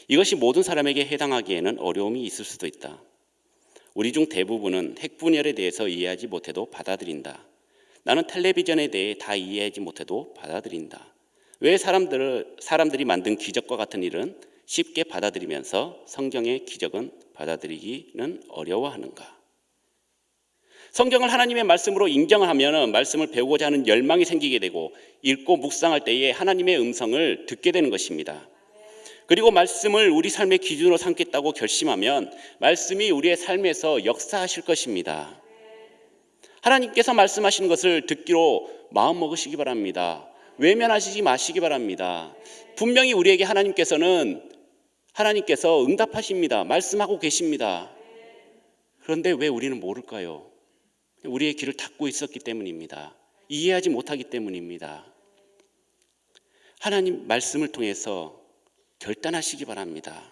이것이 모든 사람에게 해당하기에는 어려움이 있을 수도 있다. 우리 중 대부분은 핵분열에 대해서 이해하지 못해도 받아들인다. 나는 텔레비전에 대해 다 이해하지 못해도 받아들인다. 왜 사람들이 만든 기적과 같은 일은 쉽게 받아들이면서 성경의 기적은 받아들이기는 어려워하는가? 성경을 하나님의 말씀으로 인정을 하면 말씀을 배우고자 하는 열망이 생기게 되고 읽고 묵상할 때에 하나님의 음성을 듣게 되는 것입니다. 그리고 말씀을 우리 삶의 기준으로 삼겠다고 결심하면 말씀이 우리의 삶에서 역사하실 것입니다. 하나님께서 말씀하시는 것을 듣기로 마음 먹으시기 바랍니다. 외면하시지 마시기 바랍니다. 분명히 우리에게 하나님께서 응답하십니다. 말씀하고 계십니다. 그런데 왜 우리는 모를까요? 우리의 귀를 닫고 있었기 때문입니다. 이해하지 못하기 때문입니다. 하나님 말씀을 통해서 결단하시기 바랍니다.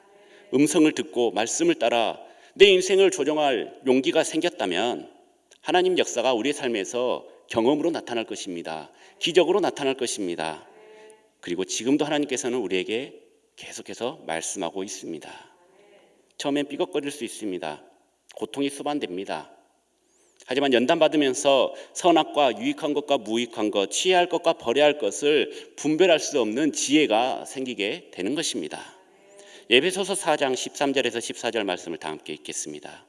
음성을 듣고 말씀을 따라 내 인생을 조정할 용기가 생겼다면 하나님 역사가 우리의 삶에서 경험으로 나타날 것입니다. 기적으로 나타날 것입니다. 그리고 지금도 하나님께서는 우리에게 계속해서 말씀하고 있습니다. 처음엔 삐걱거릴 수 있습니다. 고통이 수반됩니다. 하지만 연단받으면서 선악과 유익한 것과 무익한 것, 취해야 할 것과 버려야 할 것을 분별할 수 없는 지혜가 생기게 되는 것입니다. 에베소서 4장 13절에서 14절 말씀을 다 함께 읽겠습니다.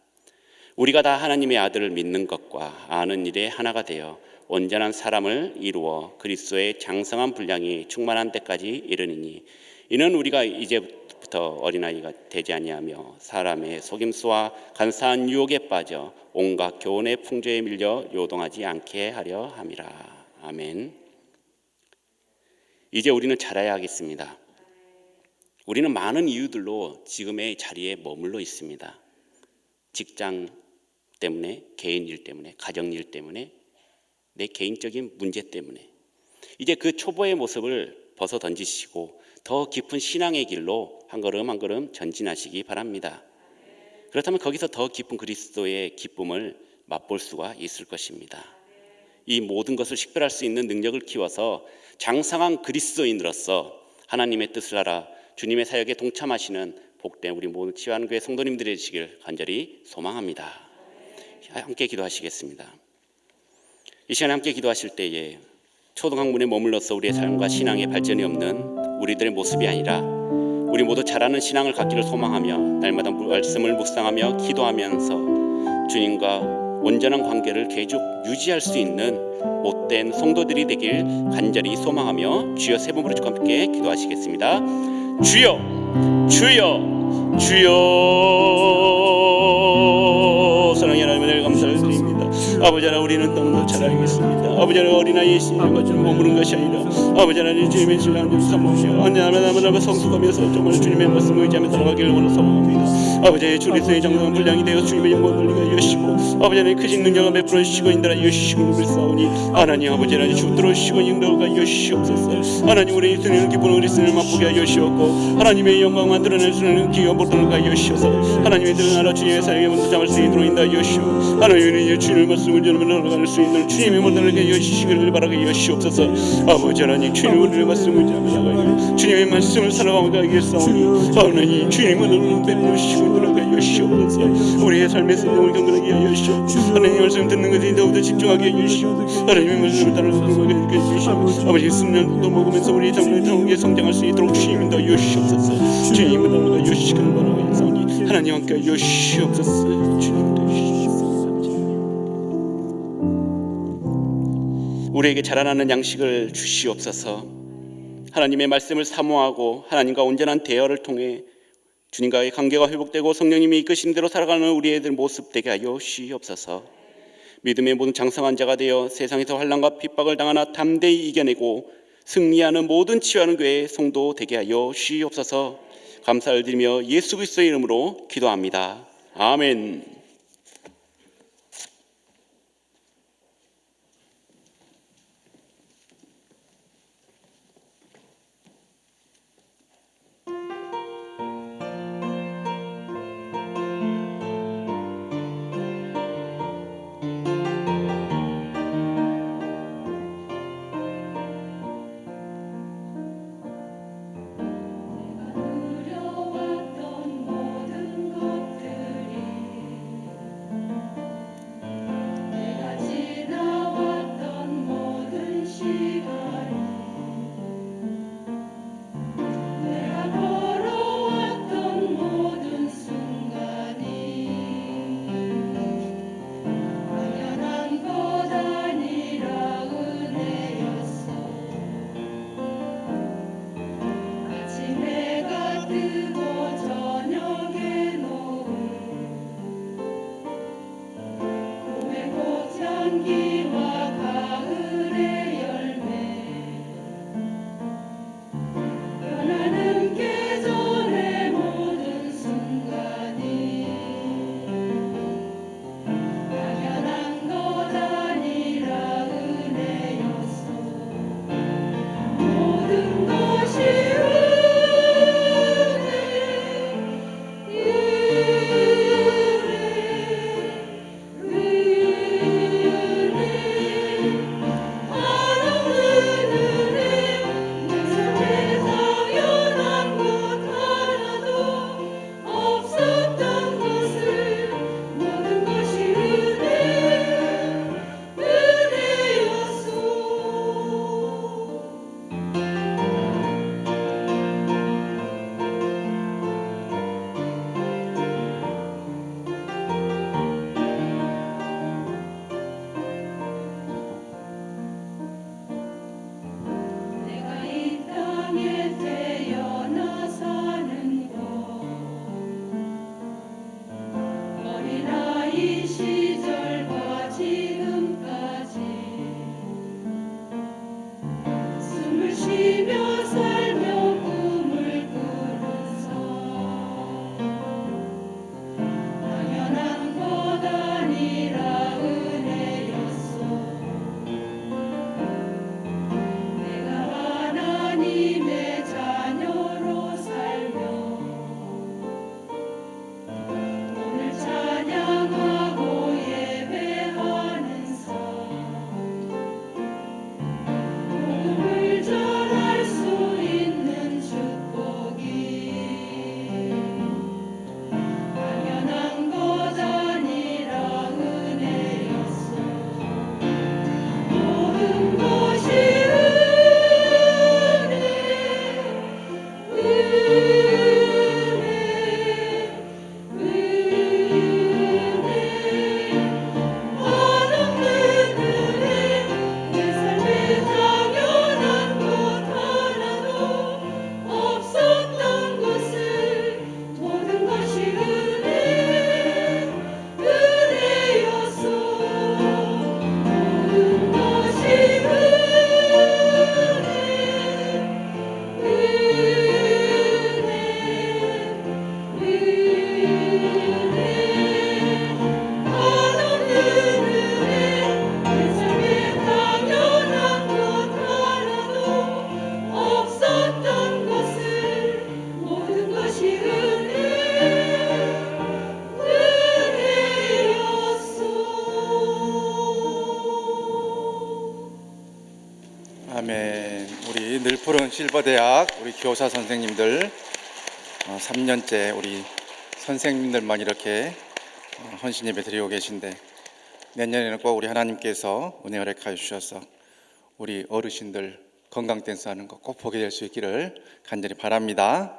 우리가 다 하나님의 아들을 믿는 것과 아는 일에 하나가 되어 온전한 사람을 이루어 그리스도의 장성한 분량이 충만한 때까지 이르니니 이는 우리가 이제부터 어린아이가 되지 아니하며 사람의 속임수와 간사한 유혹에 빠져 온갖 교훈의 풍조에 밀려 요동하지 않게 하려 함이라. 아멘. 이제 우리는 자라야 하겠습니다. 우리는 많은 이유들로 지금의 자리에 머물러 있습니다. 직장 때문에, 개인 일 때문에, 가정 일 때문에, 내 개인적인 문제 때문에 이제 그 초보의 모습을 벗어 던지시고 더 깊은 신앙의 길로 한 걸음 한 걸음 전진하시기 바랍니다. 그렇다면 거기서 더 깊은 그리스도의 기쁨을 맛볼 수가 있을 것입니다. 이 모든 것을 식별할 수 있는 능력을 키워서 장성한 그리스도인으로서 하나님의 뜻을 알아 주님의 사역에 동참하시는 복된 우리 모든 치유하는교회 성도님들이 되시길 간절히 소망합니다. 함께 기도하시겠습니다. 이 시간에 함께 기도하실 때에 초등학문에 머물러서 우리의 삶과 신앙의 발전이 없는 우리들의 모습이 아니라 우리 모두 잘하는 신앙을 갖기를 소망하며 날마다 말씀을 묵상하며 기도하면서 주님과 온전한 관계를 계속 유지할 수 있는 못된 성도들이 되길 간절히 소망하며 주여 세 번 부르짖고 함께 기도하시겠습니다. 주여, 주여, 주여. 사랑의 하나님을 감사를 드립니다. 아버지 하나님, 우리는 너무나 잘 알겠습니다. 아버지 하나님, 어린아이의 신앙을 가지고 머무는 것이 아니라 아버지 하나님 주님의 신앙을 삼으시며 하나님 성숙하면서 정말 주님의 말씀을 의지하며 살아가기를 원하서 소망합니다. 아버지 주리스의 장성한 분량이 되어 주님의 영광을 돌리게 하시고 아버지 하나님 크신 능력을 베풀어 주시고 인도하 주시고 입을 싸우니 하나님 아버지 하나님 주들어 주시고 인도가 주시옵소서. 하나님 우리 인생을 기쁨을 그리스도를 맛보게 하여 주시옵고 하나님의 영광 만들어낼 수 있는 기가 못하는 하여 주시옵소서. 하나님의 드러나라 주님의 사역에 먼저 잡을 수 있도록 인도하여 주시오. 하나님의 주님의 말씀을 전하며 나아갈 수 있는 주님의 모델을 하여 주시기를 바라게 하여 주시옵소서. 아버지 하나님 주님의 말씀을 전하며 주님의 말씀을 살아가게 싸우니 하나님 주님의 모델을 베푸시고 인도하게 하여 주시옵소서. 우리의 삶의 성공을 경건하게 하여 주시옵소서. 하나님의 말씀 듣는 것에 더욱더 집중하게 해 주시옵소서. 하나님의 말씀을 따라가게 해 주시옵소서. 아버지 순간도 먹으면서 우리의 삶을 통해 성장할 수 있도록 주님 인도하여 주시옵소서. 주님을 따라가게 해 주시기를 바라게 싸우니 하나님 함께 하여 주시옵소서. 주님 우리에게 자라나는 양식을 주시옵소서. 하나님의 말씀을 사모하고 하나님과 온전한 대화를 통해 주님과의 관계가 회복되고 성령님이 이끄신 대로 살아가는 우리의 모습 되게 하여 주시옵소서. 믿음의 모든 장성한 자가 되어 세상에서 환난과 핍박을 당하나 담대히 이겨내고 승리하는 모든 치유하는 교회의 성도 되게 하여 주시옵소서. 감사를 드리며 예수 그리스도의 이름으로 기도합니다. 아멘. 향기와 가을의 열매 변하는 계절의 모든 순간이 당연한 것 아니라 은혜였소. 모든 것이 내가 이 땅에 태어나 사는 것 어린아이 시절과 지금까지 숨을 쉬며 살며 꿈을 꾸는 삶 당연한 것 아니라 은혜였소. 내가 하나님의 자녀로 살며 오늘 찬양하고 예배하는 삶 복음을 전할 수 있는 축복이 당연한 것 아니라 은혜였소. 모든 것이 내 삶에 당연한 것 하나도 없었던 것을 모든 것이 은혜였소. 모든 것이 내 삶에 당연한 것 하나도 없었던 것을 모든 것이 은혜였소. 아멘. 우리 늘푸른 실버대학 우리 교사 선생님들 3년째 우리 선생님들만 이렇게 헌신 예배 드리고 계신데 내년에는 꼭 우리 하나님께서 은혜 허락하여 주셔서 우리 어르신들 건강 댄스 하는 거 꼭 보게 될 수 있기를 간절히 바랍니다.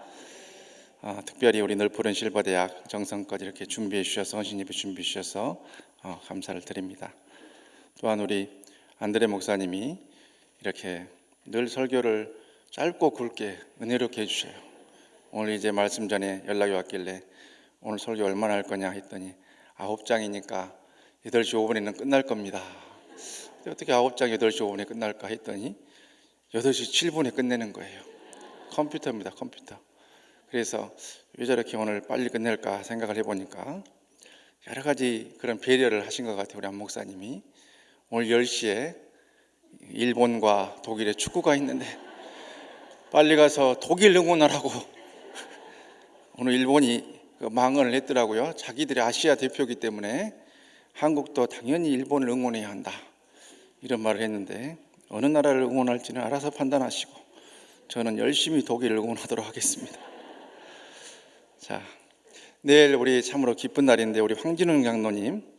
특별히 우리 늘푸른 실버대학 정성껏 이렇게 준비해 주셔서 헌신 예배 준비해 주셔서 감사를 드립니다. 또한 우리 안드레 목사님이 이렇게 늘 설교를 짧고 굵게 은혜롭게 해주셔요. 오늘 이제 말씀 전에 연락이 왔길래 오늘 설교 얼마나 할 거냐 했더니 9장이니까 8시 5분에는 끝날 겁니다. 어떻게 9장 8시 5분에 끝날까 했더니 8시 7분에 끝내는 거예요. 컴퓨터입니다, 컴퓨터. 그래서 왜 저렇게 오늘 빨리 끝낼까 생각을 해보니까 여러 가지 그런 배려를 하신 것 같아요. 우리 안 목사님이 오늘 10시에 일본과 독일의 축구가 있는데 빨리 가서 독일 응원하라고 오늘 일본이 망언을 했더라고요. 자기들이 아시아 대표이기 때문에 한국도 당연히 일본을 응원해야 한다 이런 말을 했는데 어느 나라를 응원할지는 알아서 판단하시고 저는 열심히 독일을 응원하도록 하겠습니다. 자, 내일 우리 참으로 기쁜 날인데 우리 황진웅 장로님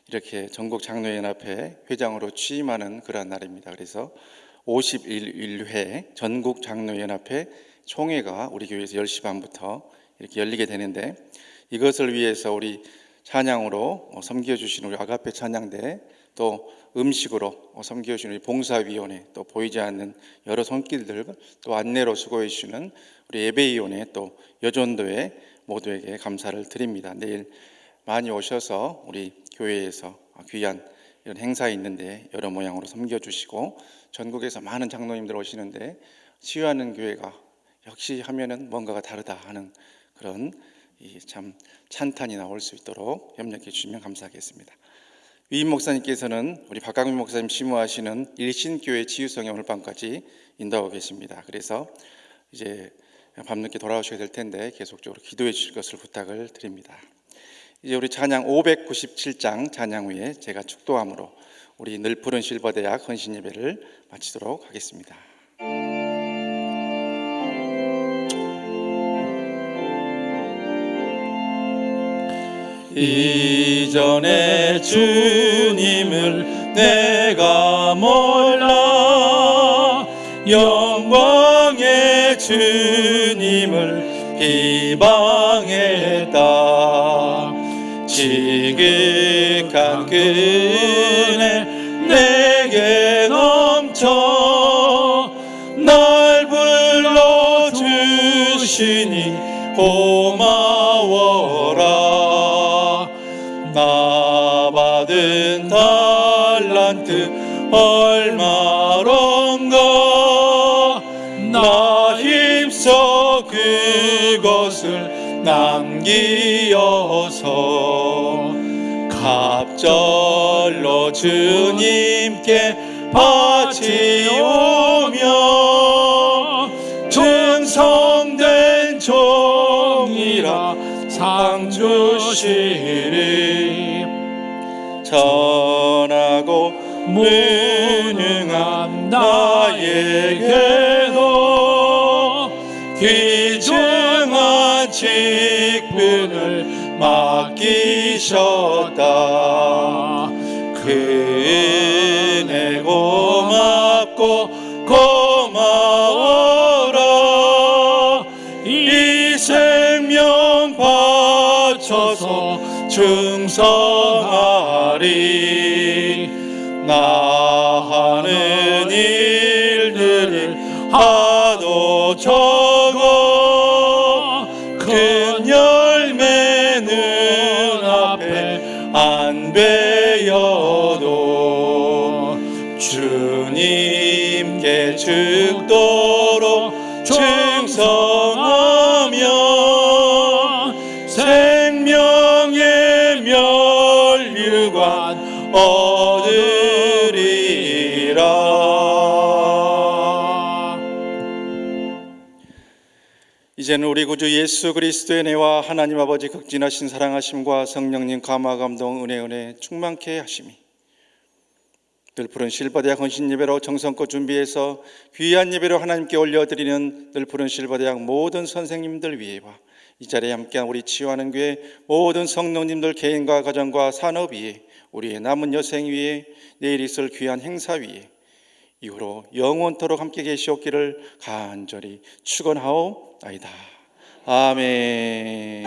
이렇게 전국 장로연합회 회장으로 취임하는 그러한 날입니다. 그래서 51회 전국 장로연합회 총회가 우리 교회에서 10시 반부터 이렇게 열리게 되는데 이것을 위해서 우리 찬양으로 섬겨주신 우리 아가페 찬양대 또 음식으로 섬겨주신 우리 봉사위원회 또 보이지 않는 여러 손길들 또 안내로 수고해 주시는 우리 예배위원회 또 여전도회 모두에게 감사를 드립니다. 내일 많이 오셔서 우리 교회에서 귀한 이런 행사에 있는데 여러 모양으로 섬겨주시고 전국에서 많은 장로님들 오시는데 치유하는 교회가 역시 하면은 뭔가가 다르다 하는 그런 참 찬탄이 나올 수 있도록 협력해 주시면 감사하겠습니다. 위임 목사님께서는 우리 박강민 목사님 심우하시는 일신교회 치유성의 오늘밤까지 인도하고 계십니다. 그래서 이제 밤늦게 돌아오셔야 될 텐데 계속적으로 기도해 주실 것을 부탁을 드립니다. 이제 우리 찬양 597장 찬양 후에 제가 축도함으로 우리 늘푸른 실버대학 헌신 예배를 마치도록 하겠습니다. 이전에 주님을 내가 몰라 영광의 주님을 비방했다. 지극한 그 은혜 내게 넘쳐 날 불러주시니 고마워라. 나 받은 달란트 얼마론가 나 힘써 그것을 남기어서 갑절로 주님께 바치오며 충성된 종이라 상 주시리. 전하고 무능한 나에게도 귀중한 직분을 맡기셨다. 그 은혜 고맙고 고마워라. 이 생명 바쳐서 충성하리. 나 하는 일들을 하도 적어 큰 열매 눈앞에 안 베어도 주님께 죽도록 충성하며 생명의 멸류관 얻으리라. 이제는 우리 구주 예수 그리스도의 은혜와 하나님 아버지 극진하신 사랑하심과 성령님 감화 감동 은혜 충만케 하심이 늘푸른 실버대학 헌신 예배로 정성껏 준비해서 귀한 예배로 하나님께 올려드리는 늘푸른 실버대학 모든 선생님들 위에와 이 자리에 함께한 우리 치유하는 교회 모든 성도님들 개인과 가정과 산업 위에 우리의 남은 여생 위에 내일 있을 귀한 행사 위에 이후로 영원토록 함께 계시옵기를 간절히 축원하옵나이다. 아멘.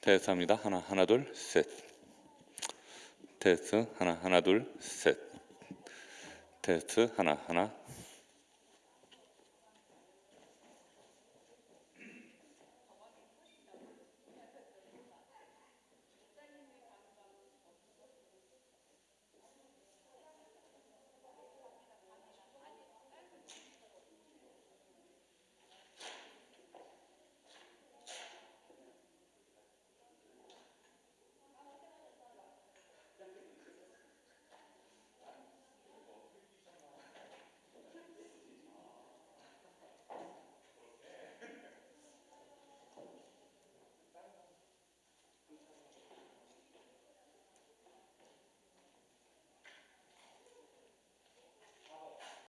테스트합니다. 하나 둘 셋. 테스트 하나 둘 셋. 테스트 하나